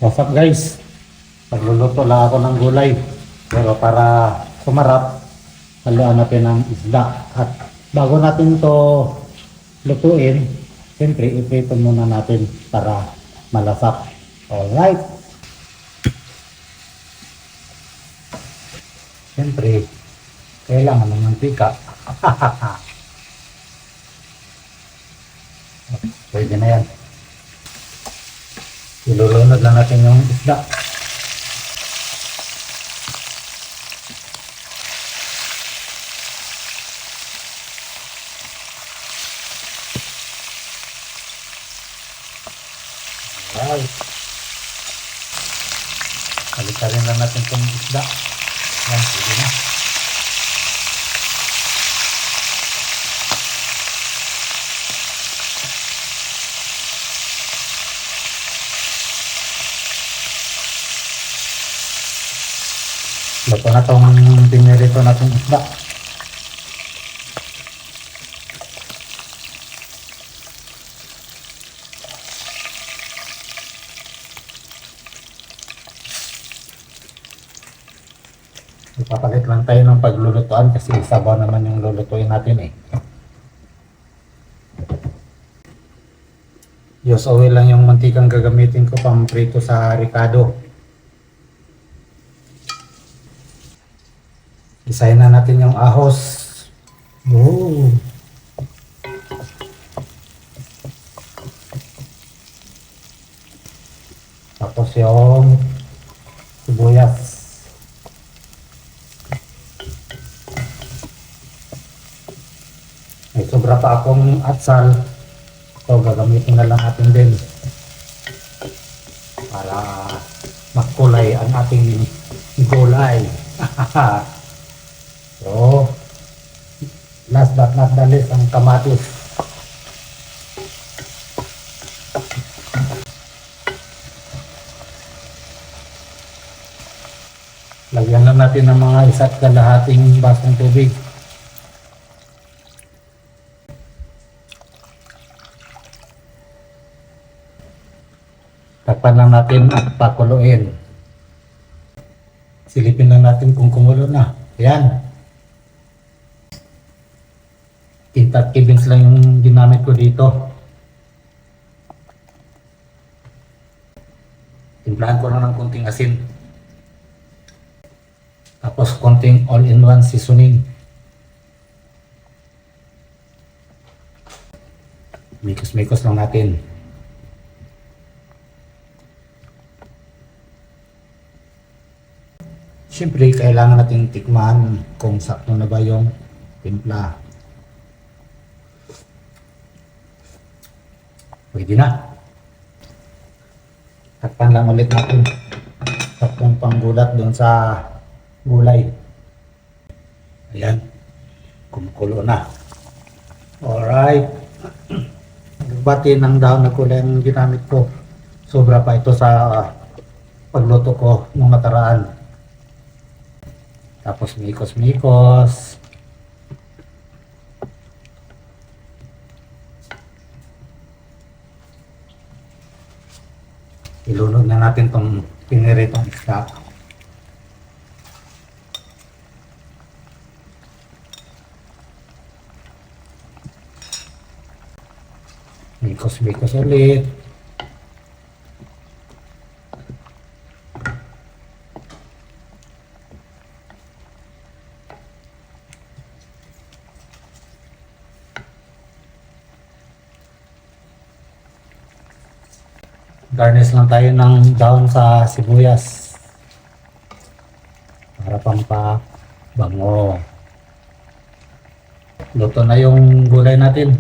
What's up guys? Pagluluto lang ako ng gulay. Pero para sumarap, haluan natin ng isda. At bago natin to lutuin, siyempre iprito muna natin para malasak. Alright. Siyempre, kailangan ng mantika. Pwede na yan. Ilulunod lang natin yung isda. Alright. Kalitarin lang natin itong isda. Yan, pwede na. Luto na itong pinirito natin isda. Ipapalit lang tayo ng paglulutuan kasi sabaw naman yung lulutuin natin eh. Use oil lang yung mantikang gagamitin ko pang prito sa ricado. Isahin na natin yung ahos. Oh. Tapos yung sibuyas. May sobra pa akong atsal. So gagamitin na lang natin din para makulay ang ating gulay. So, last but not the least, ang kamatis. Lagyan lang natin ng mga 1.5 basong tubig. Takpan lang natin at pakuluin. Silipin lang natin kung kumulo na. Ayan. Tinta kibings lang yung ginamit ko dito. Timplahan ko lang ng konting asin. Tapos konting all-in-one seasoning. Mikos-mikos lang natin. Siyempre, kailangan natin tikman kung sakto na ba yung timpla. Pwede na. Takpan lang ulit natin. Saktong panggulat doon sa gulay. Ayan. Kumukulo na. Alright. Nagbati ng dahon na gulay ang ginamit ko. Sobra pa ito sa pagluto ko nung nakaraan. Tapos mikos-mikos. Ilunod na natin itong piniritong isda. Mikos-mikos ulit. Garnish lang tayo ng dahon sa sibuyas para pampabango. Luto na yung gulay natin.